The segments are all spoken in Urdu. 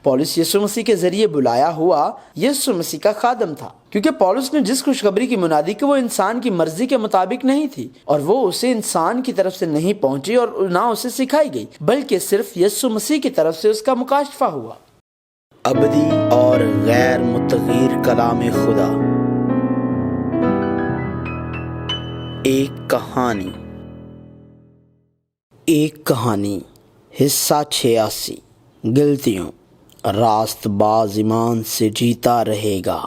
پولس یسوع مسیح کے ذریعے بلایا ہوا یسوع مسیح کا خادم تھا، کیونکہ پولس نے جس خوشخبری کی منادی کی وہ انسان کی مرضی کے مطابق نہیں تھی، اور وہ اسے انسان کی طرف سے نہیں پہنچی اور نہ اسے سکھائی گئی، بلکہ صرف یسوع مسیح کی طرف سے اس کا مکاشفہ ہوا۔ ابدی اور غیر متغیر کلام خدا، ایک کہانی حصہ 86 غلطیوں۔ راست باز ایمان سے جیتا رہے گا۔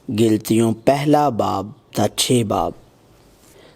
غلطیوں پہلا باب تا 6 باب۔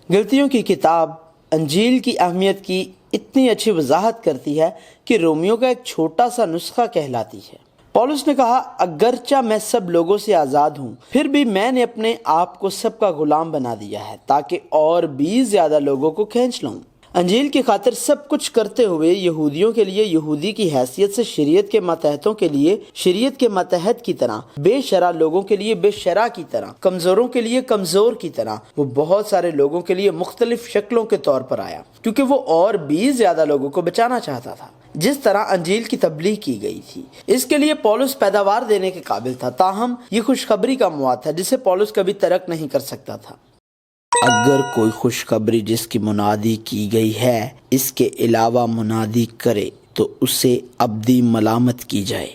غلطیوں کی کتاب انجیل کی اہمیت کی اتنی اچھی وضاحت کرتی ہے کہ رومیوں کا ایک چھوٹا سا نسخہ کہلاتی ہے۔ پولس نے کہا، اگرچہ میں سب لوگوں سے آزاد ہوں، پھر بھی میں نے اپنے آپ کو سب کا غلام بنا دیا ہے تاکہ اور بھی زیادہ لوگوں کو کھینچ لوں۔ انجیل کی خاطر سب کچھ کرتے ہوئے یہودیوں کے لیے یہودی کی حیثیت سے شریعت کے ماتحتوں کے لیے شریعت کے ماتحت کی طرح، بے شرع لوگوں کے لیے بے شرع کی طرح، کمزوروں کے لیے کمزور کی طرح، وہ بہت سارے لوگوں کے لیے مختلف شکلوں کے طور پر آیا، کیونکہ وہ اور بھی زیادہ لوگوں کو بچانا چاہتا تھا۔ جس طرح انجیل کی تبلیغ کی گئی تھی، اس کے لیے پولس پیداوار دینے کے قابل تھا، تاہم یہ خوشخبری کا مواد تھا جسے پولس کبھی ترک نہیں کر سکتا تھا۔ اگر کوئی خوشخبری جس کی منادی کی گئی ہے اس کے علاوہ منادی کرے تو اسے ابدی ملامت کی جائے۔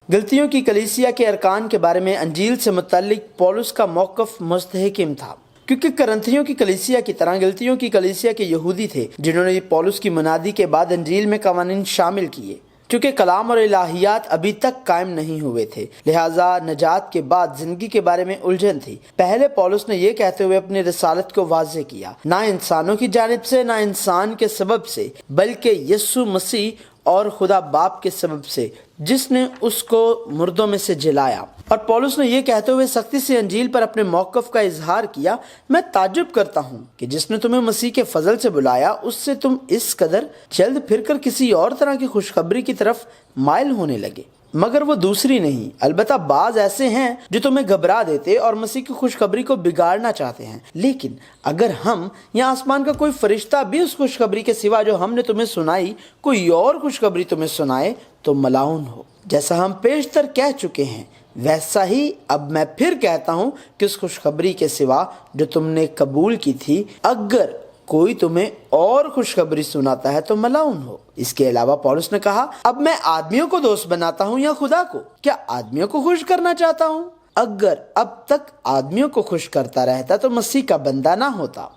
غلطیوں کی کلیسیا کے ارکان کے بارے میں انجیل سے متعلق پولس کا موقف مستحکم تھا، کیونکہ کرنتھیوں کی کلیسیا کی طرح غلطیوں کی کلیسیا کے یہودی تھے جنہوں نے پولس کی منادی کے بعد انجیل میں قوانین شامل کیے۔ چونکہ کلام اور الہیات ابھی تک قائم نہیں ہوئے تھے، لہٰذا نجات کے بعد زندگی کے بارے میں الجھن تھی۔ پہلے پولس نے یہ کہتے ہوئے اپنی رسالت کو واضح کیا، نہ انسانوں کی جانب سے، نہ انسان کے سبب سے، بلکہ یسوع مسیح اور خدا باپ کے سبب سے جس نے اس کو مردوں میں سے جلایا۔ اور پولس نے یہ کہتے ہوئے سختی سے انجیل پر اپنے موقف کا اظہار کیا، میں تعجب کرتا ہوں کہ جس نے تمہیں مسیح کے فضل سے بلایا اس سے تم اس قدر جلد پھر کر کسی اور طرح کی خوشخبری کی طرف مائل ہونے لگے، مگر وہ دوسری نہیں۔ البتہ بعض ایسے ہیں جو تمہیں گھبرا دیتے اور مسیح کی خوشخبری کو بگاڑنا چاہتے ہیں، لیکن اگر ہم یا آسمان کا کوئی فرشتہ بھی اس خوشخبری کے سوا جو ہم نے تمہیں سنائی کوئی اور خوشخبری تمہیں سنائے تو ملعون ہو۔ جیسا ہم پیشتر کہہ چکے ہیں ویسا ہی اب میں پھر کہتا ہوں کہ اس خوشخبری کے سوا جو تم نے قبول کی تھی، اگر کوئی تمہیں اور خوشخبری سناتا ہے تو ملعون ہو۔ اس کے علاوہ پولس نے کہا، اب میں آدمیوں کو دوست بناتا ہوں یا خدا کو؟ کیا آدمیوں کو خوش کرنا چاہتا ہوں؟ اگر اب تک آدمیوں کو خوش کرتا رہتا تو مسیح کا بندہ نہ ہوتا۔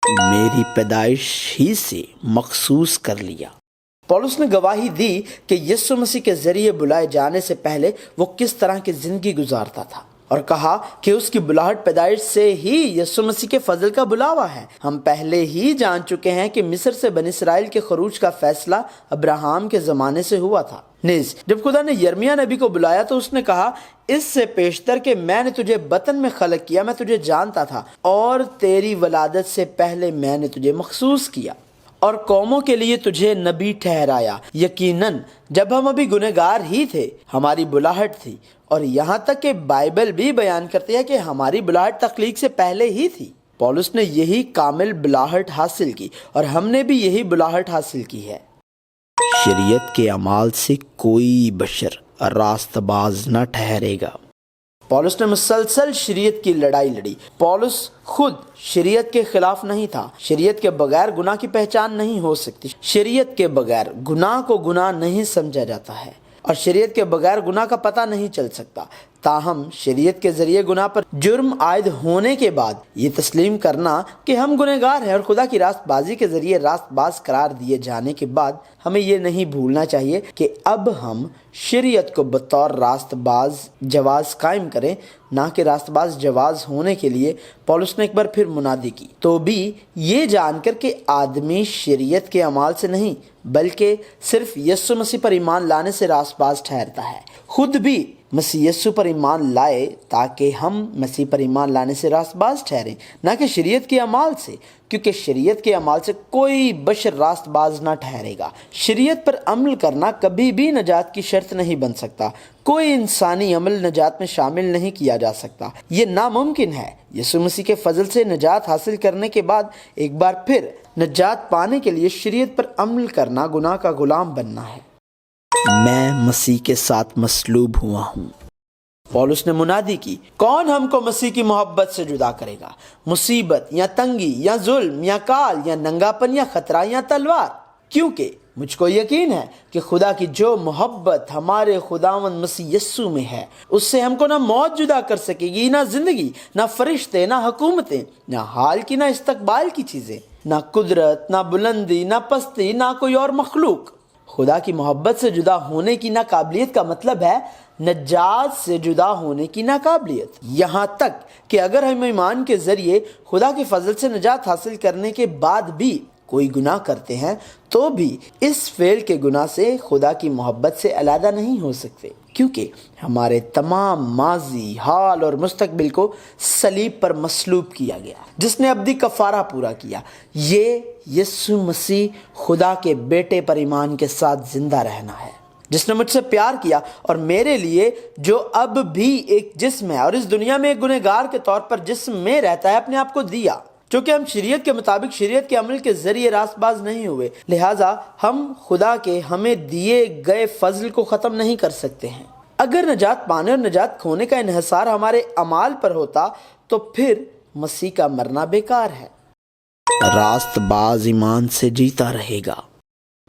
میری پیدائش ہی سے مخصوص کر لیا۔ پولس نے گواہی دی کہ یسوع مسیح کے ذریعے بلائے جانے سے پہلے وہ کس طرح کی زندگی گزارتا تھا، اور کہا کہ اس کی بلاہٹ پیدائش سے ہی یسوع مسیح کے فضل کا بلاوا ہے۔ ہم پہلے ہی جان چکے ہیں کہ مصر سے بنی اسرائیل کے خروج کا فیصلہ ابراہیم کے زمانے سے ہوا تھا۔ نیز جب خدا نے یرمیہ نبی کو بلایا تو اس نے کہا، اس سے پیشتر کہ میں نے تجھے بطن میں خلق کیا، میں تجھے جانتا تھا، اور تیری ولادت سے پہلے میں نے تجھے مخصوص کیا اور قوموں کے لیے تجھے نبی ٹھہرایا۔ یقیناً جب ہم ابھی گنہگار ہی تھے ہماری بلاہٹ تھی، اور یہاں تک کہ بائبل بھی بیان کرتی ہے کہ ہماری بلاہٹ تخلیق سے پہلے ہی تھی۔ پولس نے یہی کامل بلاہٹ حاصل کی اور ہم نے بھی یہی بلاہٹ حاصل کی ہے۔ شریعت کے اعمال سے کوئی بشر راست باز نہ ٹھہرے گا۔ پولس نے مسلسل شریعت کی لڑائی لڑی۔ پولس خود شریعت کے خلاف نہیں تھا۔ شریعت کے بغیر گناہ کی پہچان نہیں ہو سکتی۔ شریعت کے بغیر گناہ کو گناہ نہیں سمجھا جاتا ہے، اور شریعت کے بغیر گناہ کا پتہ نہیں چل سکتا۔ تاہم شریعت کے ذریعے گناہ پر جرم عائد ہونے کے بعد یہ تسلیم کرنا کہ ہم گنہگار ہیں اور خدا کی راست بازی کے ذریعے راست باز قرار دیے جانے کے بعد ہمیں یہ نہیں بھولنا چاہیے کہ اب ہم شریعت کو بطور راست باز جواز قائم کریں، نہ کہ راست باز جواز ہونے کے لیے پولس نے ایک بار پھر منادی کی، تو بھی یہ جان کر کہ آدمی شریعت کے اعمال سے نہیں بلکہ صرف یسوع مسیح پر ایمان لانے سے راست باز ٹھہرتا ہے۔ خود بھی مسیح یسوع پر ایمان لائے تاکہ ہم مسیح پر ایمان لانے سے راست باز ٹھہریں، نہ کہ شریعت کے اعمال سے، کیونکہ شریعت کے اعمال سے کوئی بشر راست باز نہ ٹھہرے گا۔ شریعت پر عمل کرنا کبھی بھی نجات کی شرط نہیں بن سکتا۔ کوئی انسانی عمل نجات میں شامل نہیں کیا جا سکتا، یہ ناممکن ہے۔ یسوع مسیح کے فضل سے نجات حاصل کرنے کے بعد ایک بار پھر نجات پانے کے لیے شریعت پر عمل کرنا گناہ کا غلام بننا ہے۔ میں مسیح کے ساتھ مصلوب ہوا ہوں۔ پولس نے منادی کی، کون ہم کو مسیح کی محبت سے جدا کرے گا؟ مصیبت یا تنگی یا ظلم یا کال یا ننگاپن یا خطرہ یا تلوار؟ کیونکہ مجھ کو یقین ہے کہ خدا کی جو محبت ہمارے خداوند مسیح یسوع میں ہے، اس سے ہم کو نہ موت جدا کر سکے گی، نہ زندگی، نہ فرشتے، نہ حکومتیں، نہ حال کی نہ استقبال کی چیزیں، نہ قدرت، نہ بلندی، نہ پستی، نہ کوئی اور مخلوق۔ خدا کی محبت سے جدا ہونے کی ناقابلیت کا مطلب ہے نجات سے جدا ہونے کی ناقابلیت۔ یہاں تک کہ اگر ہم ایمان کے ذریعے خدا کے فضل سے نجات حاصل کرنے کے بعد بھی کوئی گناہ کرتے ہیں تو بھی اس فعل کے گناہ سے خدا کی محبت سے علیحدہ نہیں ہو سکتے، کیونکہ ہمارے تمام ماضی، حال اور مستقبل کو صلیب پر مصلوب کیا گیا، جس نے ابدی کفارہ پورا کیا۔ یہ یسوع مسیح خدا کے بیٹے پر ایمان کے ساتھ زندہ رہنا ہے، جس نے مجھ سے پیار کیا اور میرے لیے، جو اب بھی ایک جسم ہے اور اس دنیا میں ایک گنہگار کے طور پر جسم میں رہتا ہے، اپنے آپ کو دیا۔ چونکہ ہم شریعت کے مطابق شریعت کے عمل کے ذریعے راست باز نہیں ہوئے، لہٰذا ہم خدا کے ہمیں دیے گئے فضل کو ختم نہیں کر سکتے ہیں۔ اگر نجات پانے اور نجات کھونے کا انحصار ہمارے اعمال پر ہوتا تو پھر مسیح کا مرنا بیکار ہے۔ راست باز ایمان سے جیتا رہے گا۔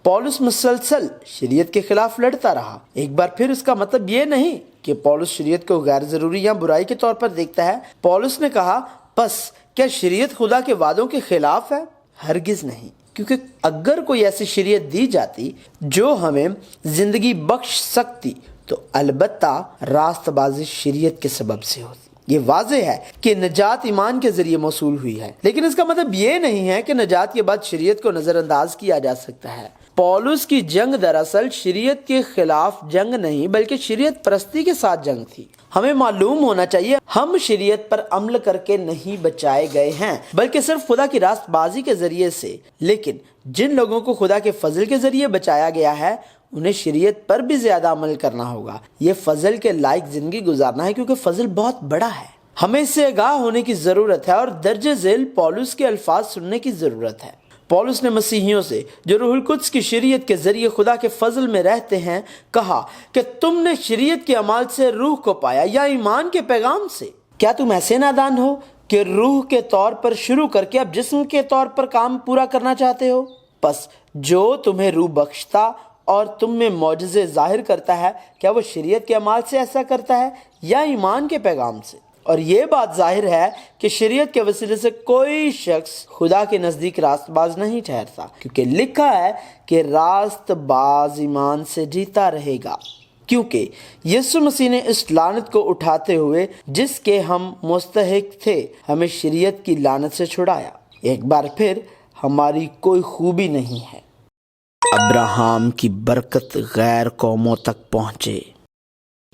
پولس مسلسل شریعت کے خلاف لڑتا رہا۔ ایک بار پھر اس کا مطلب یہ نہیں کہ پولس شریعت کو غیر ضروری یا برائی کے طور پر دیکھتا ہے۔ پولس نے کہا، پس کیا شریعت خدا کے وعدوں کے خلاف ہے؟ ہرگز نہیں، کیونکہ اگر کوئی ایسی شریعت دی جاتی جو ہمیں زندگی بخش سکتی تو البتہ راست بازی شریعت کے سبب سے ہوتی۔ یہ واضح ہے کہ نجات ایمان کے ذریعے موصول ہوئی ہے، لیکن اس کا مطلب یہ نہیں ہے کہ نجات کے بعد شریعت کو نظر انداز کیا جا سکتا ہے۔ پولس کی جنگ دراصل شریعت کے خلاف جنگ نہیں بلکہ شریعت پرستی کے ساتھ جنگ تھی۔ ہمیں معلوم ہونا چاہیے ہم شریعت پر عمل کر کے نہیں بچائے گئے ہیں بلکہ صرف خدا کی راست بازی کے ذریعے سے۔ لیکن جن لوگوں کو خدا کے فضل کے ذریعے بچایا گیا ہے انہیں شریعت پر بھی زیادہ عمل کرنا ہوگا۔ یہ فضل کے لائق زندگی گزارنا ہے، کیونکہ فضل بہت بڑا ہے۔ ہمیں اس سے آگاہ ہونے کی ضرورت ہے اور درج ذیل پولس کے الفاظ سننے کی ضرورت ہے۔ پولس نے مسیحیوں سے جو روح القدس کی شریعت کے ذریعے خدا کے فضل میں رہتے ہیں کہا کہ تم نے شریعت کے اعمال سے روح کو پایا یا ایمان کے پیغام سے؟ کیا تم ایسے نادان ہو کہ روح کے طور پر شروع کر کے اب جسم کے طور پر کام پورا کرنا چاہتے ہو؟ پس جو تمہیں روح بخشتا اور تم میں معجزے ظاہر کرتا ہے، کیا وہ شریعت کے اعمال سے ایسا کرتا ہے یا ایمان کے پیغام سے؟ اور یہ بات ظاہر ہے کہ شریعت کے وسیلے سے کوئی شخص خدا کے نزدیک راست باز نہیں ٹھہرتا، کیونکہ لکھا ہے کہ راست باز ایمان سے جیتا رہے گا۔ کیونکہ یسوع مسیح نے اس لعنت کو اٹھاتے ہوئے جس کے ہم مستحق تھے ہمیں شریعت کی لعنت سے چھڑایا۔ ایک بار پھر ہماری کوئی خوبی نہیں ہے۔ ابراہیم کی برکت غیر قوموں تک پہنچے۔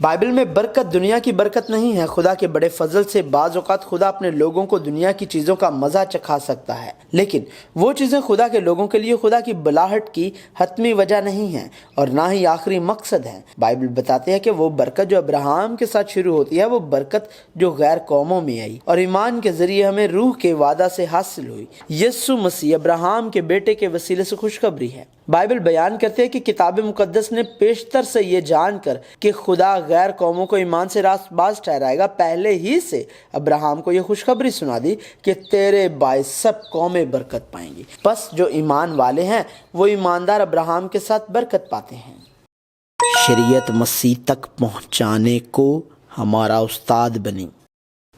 بائبل میں برکت دنیا کی برکت نہیں ہے۔ خدا کے بڑے فضل سے بعض اوقات خدا اپنے لوگوں کو دنیا کی چیزوں کا مزہ چکھا سکتا ہے، لیکن وہ چیزیں خدا کے لوگوں کے لیے خدا کی بلاہٹ کی حتمی وجہ نہیں ہیں اور نہ ہی آخری مقصد ہیں۔ بائبل بتاتے ہیں کہ وہ برکت جو ابراہیم کے ساتھ شروع ہوتی ہے وہ برکت جو غیر قوموں میں آئی اور ایمان کے ذریعے ہمیں روح کے وعدہ سے حاصل ہوئی۔ یسوع مسیح ابراہیم کے بیٹے کے وسیلے سے خوشخبری ہے۔ بائبل بیان کرتے ہیں کہ کتاب مقدس نے پیشتر سے یہ جان کر کہ خدا غیر قوموں کو ایمان سے راست باز ٹھہرائے گا، پہلے ہی سے ابراہیم کو یہ خوشخبری سنا دی کہ تیرے باعث سب قومیں برکت پائیں گی۔ پس جو ایمان والے ہیں وہ ایماندار ابراہیم کے ساتھ برکت پاتے ہیں۔ شریعت مسیح تک پہنچانے کو ہمارا استاد بنی۔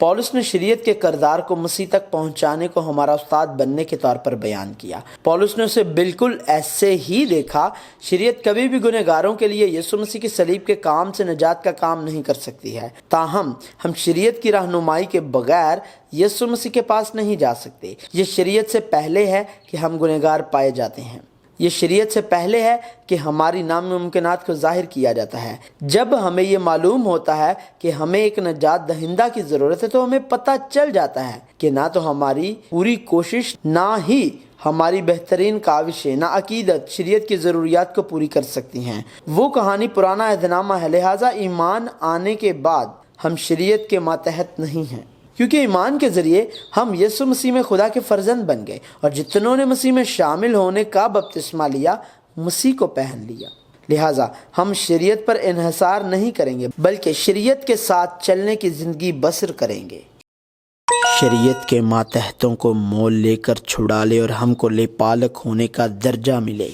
پولس نے شریعت کے کردار کو مسیح تک پہنچانے کو ہمارا استاد بننے کے طور پر بیان کیا۔ پولس نے اسے بالکل ایسے ہی دیکھا۔ شریعت کبھی بھی گنہگاروں کے لیے یسوع مسیح کی صلیب کے کام سے نجات کا کام نہیں کر سکتی ہے۔ تاہم ہم شریعت کی رہنمائی کے بغیر یسوع مسیح کے پاس نہیں جا سکتے۔ یہ شریعت سے پہلے ہے کہ ہم گنہگار پائے جاتے ہیں۔ یہ شریعت سے پہلے ہے کہ ہماری ناممکنات کو ظاہر کیا جاتا ہے۔ جب ہمیں یہ معلوم ہوتا ہے کہ ہمیں ایک نجات دہندہ کی ضرورت ہے تو ہمیں پتہ چل جاتا ہے کہ نہ تو ہماری پوری کوشش، نہ ہی ہماری بہترین کاوشیں، نہ عقیدت شریعت کی ضروریات کو پوری کر سکتی ہیں۔ وہ کہانی پرانا عہد نامہ ہے، لہٰذا ایمان آنے کے بعد ہم شریعت کے ماتحت نہیں ہیں، کیونکہ ایمان کے ذریعے ہم یسوع مسیح میں خدا کے فرزند بن گئے اور جتنوں نے مسیح میں شامل ہونے کا بپتسمہ لیا مسیح کو پہن لیا۔ لہٰذا ہم شریعت پر انحصار نہیں کریں گے بلکہ شریعت کے ساتھ چلنے کی زندگی بسر کریں گے۔ شریعت کے ماتحتوں کو مول لے کر چھڑا لے اور ہم کو لے پالک ہونے کا درجہ ملے۔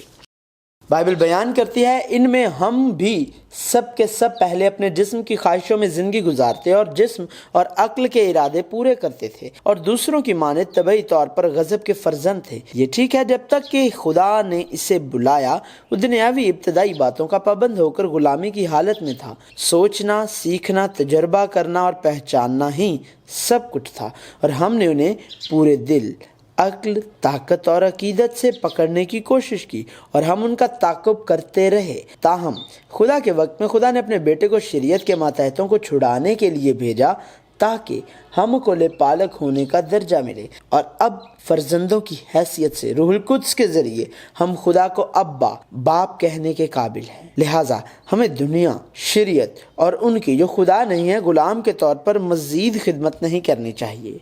بائبل بیان کرتی ہے ان میں ہم بھی سب کے سب پہلے اپنے جسم کی خواہشوں میں زندگی گزارتے اور جسم اور عقل کے ارادے پورے کرتے تھے اور دوسروں کی مانند طبعی طور پر غضب کے فرزند تھے۔ یہ ٹھیک ہے جب تک کہ خدا نے اسے بلایا وہ دنیاوی ابتدائی باتوں کا پابند ہو کر غلامی کی حالت میں تھا۔ سوچنا، سیکھنا، تجربہ کرنا اور پہچاننا ہی سب کچھ تھا اور ہم نے انہیں پورے دل، عقل، طاقت اور عقیدت سے پکڑنے کی کوشش کی اور ہم ان کا تعاقب کرتے رہے۔ تاہم خدا کے وقت میں خدا نے اپنے بیٹے کو شریعت کے ماتحتوں کو چھڑانے کے لیے بھیجا تاکہ ہم کو لے پالک ہونے کا درجہ ملے، اور اب فرزندوں کی حیثیت سے روح القدس کے ذریعے ہم خدا کو ابا، باپ کہنے کے قابل ہیں۔ لہٰذا ہمیں دنیا، شریعت اور ان کی جو خدا نہیں ہے غلام کے طور پر مزید خدمت نہیں کرنی چاہیے۔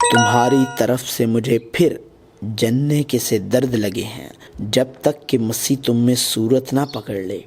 تمہاری طرف سے مجھے پھر جننے کے سے درد لگے ہیں جب تک کہ مسیح تم میں صورت نہ پکڑ لے۔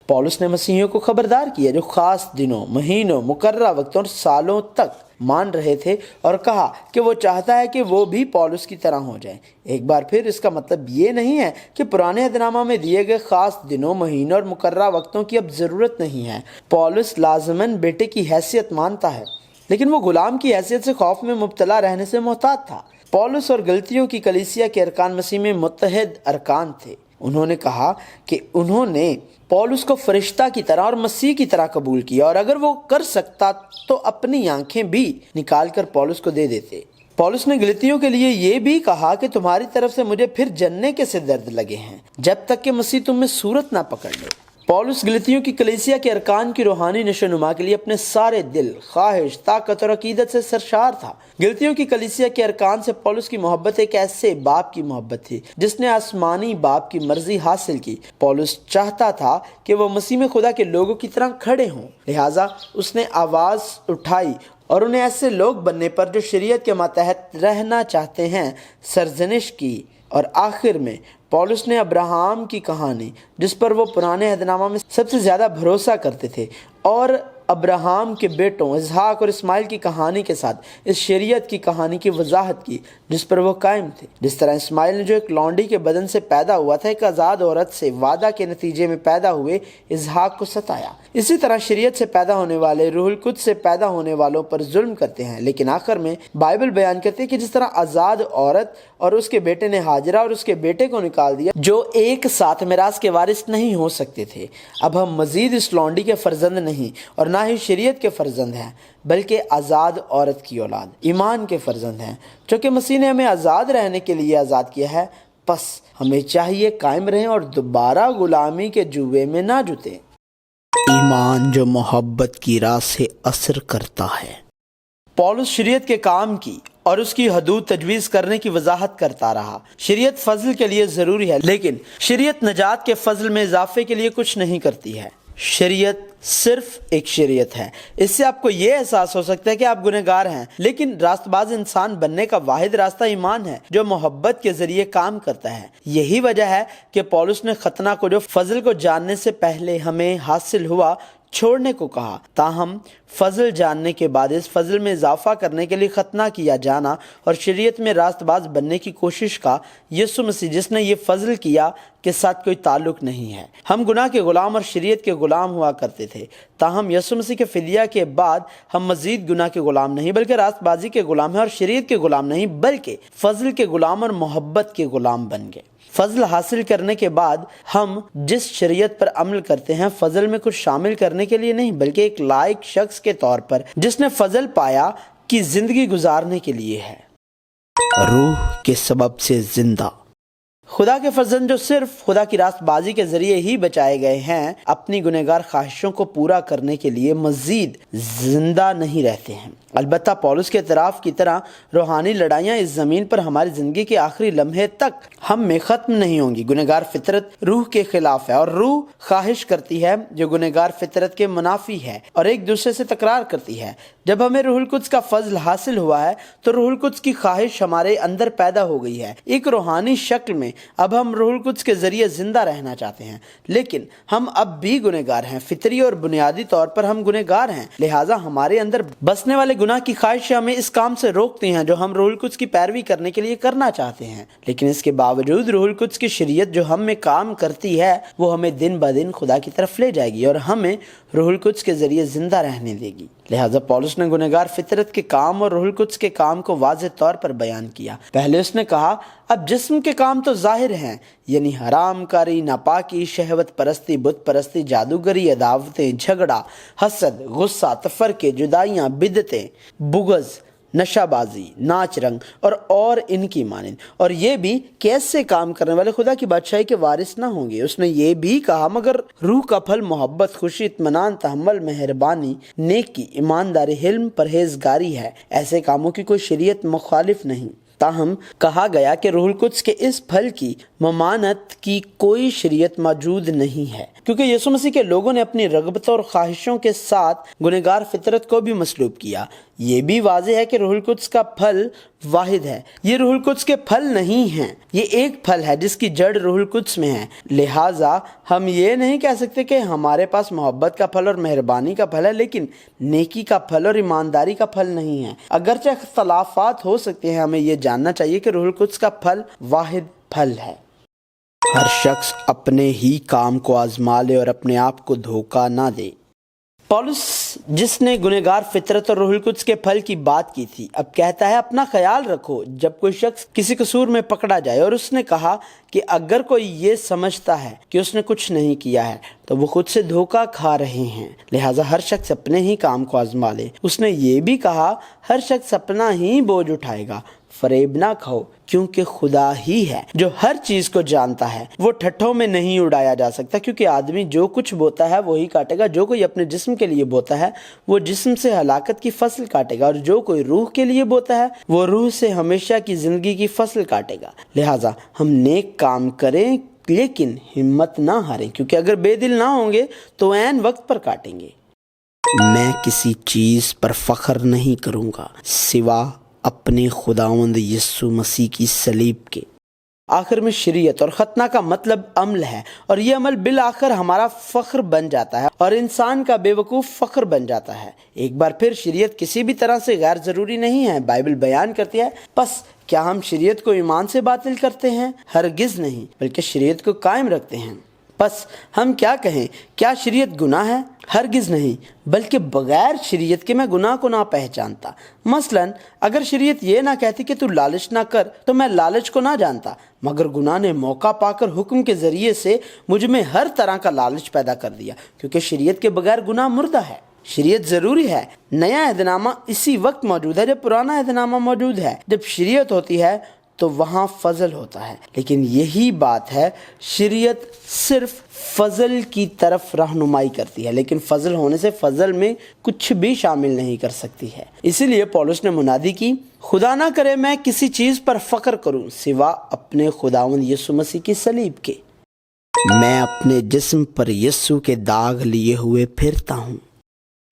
پولس نے مسیحیوں کو خبردار کیا جو خاص دنوں، مہینوں، مقررہ وقتوں اور سالوں تک مان رہے تھے، اور کہا کہ وہ چاہتا ہے کہ وہ بھی پولس کی طرح ہو جائیں۔ ایک بار پھر اس کا مطلب یہ نہیں ہے کہ پرانے عہد نامہ میں دیے گئے خاص دنوں، مہینوں اور مقررہ وقتوں کی اب ضرورت نہیں ہے۔ پولس لازماً بیٹے کی حیثیت مانتا ہے، لیکن وہ غلام کی حیثیت سے خوف میں مبتلا رہنے سے محتاط تھا۔ پولس اور گلتیوں کی کلیسیا کے ارکان مسیح میں متحد ارکان تھے۔ انہوں نے کہا کہ انہوں نے پولس کو فرشتہ کی طرح اور مسیح کی طرح قبول کیا، اور اگر وہ کر سکتا تو اپنی آنکھیں بھی نکال کر پولس کو دے دیتے۔ پولس نے گلتیوں کے لیے یہ بھی کہا کہ تمہاری طرف سے مجھے پھر جننے کے سے درد لگے ہیں جب تک کہ مسیح تم میں صورت نہ پکڑ لے۔ پولس گلتیوں کی کلیسیا کے ارکان کی روحانی نشو نما کے لیے اپنے سارے دل، خواہش، طاقت اور عقیدت سے سرشار تھا۔ گلتیوں کی کلیسیا کے ارکان سے پولس کی محبت ایک ایسے باپ کی محبت تھی جس نے آسمانی باپ کی مرضی حاصل کی۔ پولس چاہتا تھا کہ وہ مسیح میں خدا کے لوگوں کی طرح کھڑے ہوں، لہٰذا اس نے آواز اٹھائی اور انہیں ایسے لوگ بننے پر جو شریعت کے ماتحت رہنا چاہتے ہیں سرزنش کی۔ اور آخر میں پولس نے ابراہم کی کہانی، جس پر وہ پرانے عہد نامہ میں سب سے زیادہ بھروسہ کرتے تھے، اور ابراہم کے بیٹوں اسحاق اور اسماعیل کی کہانی کے ساتھ اس شریعت کی کہانی کی وضاحت کی جس پر وہ قائم تھے۔ جس طرح اسماعیل نے جو ایک لونڈی کے بدن سے پیدا ہوا تھا، ایک آزاد عورت سے وعدہ کے نتیجے میں پیدا ہوئے اسحاق کو ستایا، اسی طرح شریعت سے پیدا ہونے والے روح القدس سے پیدا ہونے والوں پر ظلم کرتے ہیں۔ لیکن آخر میں بائبل بیان کرتی ہے کہ جس طرح آزاد عورت اور اس کے بیٹے نے ہاجرہ اور اس کے بیٹے کو نکال دیا جو ایک ساتھ میراث کے وارث نہیں ہو سکتے تھے، اب ہم مزید اس لونڈی کے فرزند نہیں اور نہ ہی شریعت کے فرزند ہیں، بلکہ آزاد عورت کی اولاد، ایمان کے فرزند ہیں، چونکہ مسیح نے ہمیں آزاد رہنے کے لیے آزاد کیا ہے۔ پس ہمیں چاہیے قائم رہیں اور دوبارہ غلامی کے جوے میں نہ جوتیں۔ ایمان جو محبت کی راہ سے اثر کرتا ہے۔ پولس شریعت کے کام کی اور اس کی حدود تجویز کرنے کی وضاحت کرتا رہا۔ شریعت فضل کے لیے ضروری ہے، لیکن شریعت نجات کے فضل میں اضافے کے لیے کچھ نہیں کرتی ہے۔ شریعت صرف ایک شریعت ہے۔ اس سے آپ کو یہ احساس ہو سکتا ہے کہ آپ گنہگار ہیں، لیکن راست باز انسان بننے کا واحد راستہ ایمان ہے جو محبت کے ذریعے کام کرتا ہے۔ یہی وجہ ہے کہ پولس نے ختنہ کو جو فضل کو جاننے سے پہلے ہمیں حاصل ہوا چھوڑنے کو کہا، تاہم فضل جاننے کے بعد اس فضل میں اضافہ کرنے کے لیے ختنہ کیا جانا اور شریعت میں راست باز بننے کی کوشش کا یسوع مسیح جس نے یہ فضل کیا کے ساتھ کوئی تعلق نہیں ہے۔ ہم گناہ کے غلام اور شریعت کے غلام ہوا کرتے تھے، تاہم یسوع مسیح کے فدیہ کے بعد ہم مزید گناہ کے غلام نہیں بلکہ راست بازی کے غلام ہیں، اور شریعت کے غلام نہیں بلکہ فضل کے غلام اور محبت کے غلام بن گئے۔ فضل حاصل کرنے کے بعد ہم جس شریعت پر عمل کرتے ہیں فضل میں کچھ شامل کرنے کے لیے نہیں بلکہ ایک لائق شخص کے طور پر جس نے فضل پایا کی زندگی گزارنے کے لیے ہے۔ روح کے سبب سے زندہ خدا کے فرزند جو صرف خدا کی راست بازی کے ذریعے ہی بچائے گئے ہیں، اپنی گنہگار خواہشوں کو پورا کرنے کے لیے مزید زندہ نہیں رہتے ہیں۔ البتہ پولس کے اعتراف کی طرح روحانی لڑائیاں اس زمین پر ہماری زندگی کے آخری لمحے تک ہم میں ختم نہیں ہوں گی۔ گنہگار فطرت روح کے خلاف ہے، اور روح خواہش کرتی ہے جو گنہگار فطرت کے منافی ہے اور ایک دوسرے سے تکرار کرتی ہے۔ جب ہمیں روح القدس کا فضل حاصل ہوا ہے تو روح القدس کی خواہش ہمارے اندر پیدا ہو گئی ہے، ایک روحانی شکل میں اب ہم روح القدس کے ذریعے زندہ رہنا چاہتے ہیں، لیکن ہم اب بھی گنہگار ہیں، فطری اور بنیادی طور پر ہم گنہگار ہیں، لہٰذا ہمارے اندر بسنے والے گناہ کی خواہشیں ہمیں اس کام سے روکتی ہیں جو ہم روح القدس کی پیروی کرنے کے لیے کرنا چاہتے ہیں۔ لیکن اس کے باوجود روح القدس کی شریعت جو ہم میں کام کرتی ہے وہ ہمیں دن بدن خدا کی طرف لے جائے گی اور ہمیں روح القدس کے ذریعے زندہ رہنے دے گی۔ لہٰذا پولس نے گنہگار فطرت کے کام اور روح القدس کے کام کو واضح طور پر بیان کیا۔ پہلے اس نے کہا اب جسم کے کام تو ظاہر ہیں، یعنی حرام کاری، ناپاکی، شہوت پرستی، بت پرستی، جادوگری، عداوتیں، جھگڑا، حسد، غصہ، تفرقے، جدائیاں، بدعتیں، بغض، نشہ بازی، ناچ رنگ اور ان کی مانند، اور یہ بھی کہ ایسے کام کرنے والے خدا کی بادشاہی کے وارث نہ ہوں گے۔ اس نے یہ بھی کہا مگر روح کا پھل محبت، خوشی، اطمینان، تحمل، مہربانی، نیکی، ایمانداری، حلم، پرہیزگاری ہے۔ ایسے کاموں کی کوئی شریعت مخالف نہیں، تاہم کہا گیا کہ روح القدس کے اس پھل کی ممانعت کی کوئی شریعت موجود نہیں ہے، کیونکہ یسوع مسیح کے لوگوں نے اپنی رغبتوں اور خواہشوں کے ساتھ گنہگار فطرت کو بھی مسلوب کیا۔ یہ بھی واضح ہے کہ روح القدس کا پھل واحد ہے، یہ روح القدس کے پھل نہیں ہیں، یہ ایک پھل ہے جس کی جڑ روح القدس میں ہے۔ لہٰذا ہم یہ نہیں کہہ سکتے کہ ہمارے پاس محبت کا پھل اور مہربانی کا پھل ہے لیکن نیکی کا پھل اور ایمانداری کا پھل نہیں ہے۔ اگرچہ اختلافات ہو سکتے ہیں، ہمیں یہ جاننا چاہیے کہ روح القدس کا پھل واحد پھل ہے۔ ہر شخص اپنے ہی کام کو آزما لے اور اپنے آپ کو دھوکہ نہ دے۔ پولس جس نے گنہگار فطرت اور روح القدس کے پھل کی بات کی تھی اب کہتا ہے اپنا خیال رکھو جب کوئی شخص کسی قصور میں پکڑا جائے، اور اس نے کہا کہ اگر کوئی یہ سمجھتا ہے کہ اس نے کچھ نہیں کیا ہے تو وہ خود سے دھوکہ کھا رہے ہیں، لہٰذا ہر شخص اپنے ہی کام کو آزما لے۔ اس نے یہ بھی کہا ہر شخص اپنا ہی بوجھ اٹھائے گا، فریب نہ کھاؤ کیونکہ خدا ہی ہے جو ہر چیز کو جانتا ہے، وہ ٹھٹھوں میں نہیں اڑایا جا سکتا، کیونکہ آدمی جو کچھ بوتا ہے وہی کاٹے گا۔ جو کوئی اپنے جسم کے لیے بوتا ہے وہ جسم سے ہلاکت کی فصل کاٹے گا، اور جو کوئی روح کے لیے بوتا ہے وہ روح سے ہمیشہ کی زندگی کی فصل کاٹے گا۔ لہٰذا ہم نیک کام کریں لیکن ہمت نہ ہاریں، کیونکہ اگر بے دل نہ ہوں گے تو عین وقت پر کاٹیں گے۔ میں کسی چیز پر فخر نہیں کروں گا سوا اپنے خداوند یسوع مسیح کی صلیب کے۔ آخر میں شریعت اور ختنہ کا مطلب عمل ہے، اور یہ عمل بالآخر ہمارا فخر بن جاتا ہے اور انسان کا بے وقوف فخر بن جاتا ہے۔ ایک بار پھر شریعت کسی بھی طرح سے غیر ضروری نہیں ہے۔ بائبل بیان کرتی ہے پس کیا ہم شریعت کو ایمان سے باطل کرتے ہیں؟ ہرگز نہیں، بلکہ شریعت کو قائم رکھتے ہیں۔ پس ہم کیا کہیں؟ کیا شریعت گناہ ہے؟ ہرگز نہیں، بلکہ بغیر شریعت کے میں گناہ کو نہ پہچانتا۔ مثلاً اگر شریعت یہ نہ کہتی کہ تو لالچ نہ کر تو میں لالچ کو نہ جانتا، مگر گناہ نے موقع پا کر حکم کے ذریعے سے مجھ میں ہر طرح کا لالچ پیدا کر دیا، کیونکہ شریعت کے بغیر گناہ مردہ ہے۔ شریعت ضروری ہے۔ نیا عہدنامہ اسی وقت موجود ہے جب پرانا عہدنامہ موجود ہے۔ جب شریعت ہوتی ہے تو وہاں فضل ہوتا ہے، لیکن یہی بات ہے، شریعت صرف فضل کی طرف رہنمائی کرتی ہے، لیکن فضل ہونے سے فضل میں کچھ بھی شامل نہیں کر سکتی ہے۔ اسی لیے پولس نے منادی کی خدا نہ کرے میں کسی چیز پر فخر کروں سوا اپنے خداوند یسوع مسیح کی صلیب کے۔ میں اپنے جسم پر یسوع کے داغ لیے ہوئے پھرتا ہوں۔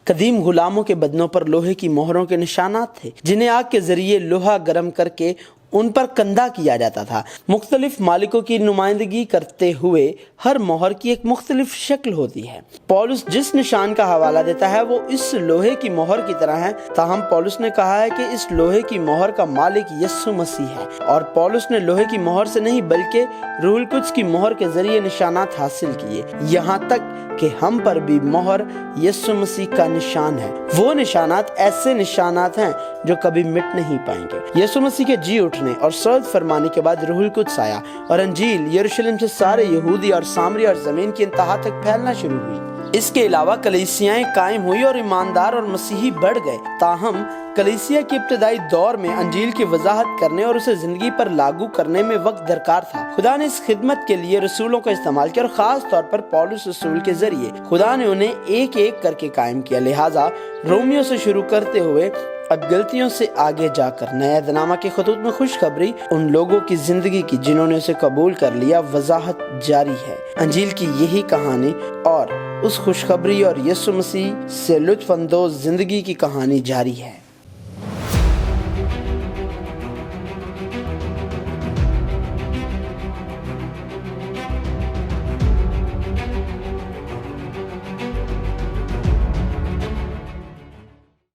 قدیم غلاموں کے بدنوں پر لوہے کی مہروں کے نشانات تھے جنہیں آگ کے ذریعے لوہا گرم کر کے ان پر کندہ کیا جاتا تھا۔ مختلف مالکوں کی نمائندگی کرتے ہوئے ہر مہر کی ایک مختلف شکل ہوتی ہے۔ پولس جس نشان کا حوالہ دیتا ہے وہ اس لوہے کی مہر کی طرح ہے، تاہم پولس نے کہا ہے کہ اس لوہے کی مہر کا مالک یسوع مسیح ہے، اور پولس نے لوہے کی مہر سے نہیں بلکہ روح القدس کی مہر کے ذریعے نشانات حاصل کیے، یہاں تک کہ ہم پر بھی مہر یسوع مسیح کا نشان ہے۔ وہ نشانات ایسے نشانات ہیں جو کبھی مٹ نہیں پائیں گے۔ یسوع مسیح کے جی اٹھنے اور صعود فرمانے کے بعد روح القدس آیا اور انجیل یروشلم سے سارے یہودی اور سامری اور زمین کی انتہا تک پھیلنا شروع ہوئی۔ اس کے علاوہ کلیسیاں قائم ہوئی اور ایماندار اور مسیحی بڑھ گئے، تاہم کلیسیا کے ابتدائی دور میں انجیل کی وضاحت کرنے اور اسے زندگی پر لاگو کرنے میں وقت درکار تھا۔ خدا نے اس خدمت کے لیے رسولوں کا استعمال کیا، اور خاص طور پر پولس رسول کے ذریعے خدا نے انہیں ایک ایک کر کے قائم کیا۔ لہٰذا رومیو سے شروع کرتے ہوئے اب غلطیوں سے آگے جا کر نئے عہدنامہ کے خطوط میں خوشخبری ان لوگوں کی زندگی کی جنہوں نے اسے قبول کر لیا وضاحت جاری ہے۔ انجیل کی یہی کہانی اور اس خوشخبری اور یسوع مسیح سے لطف اندوز زندگی کی کہانی جاری ہے۔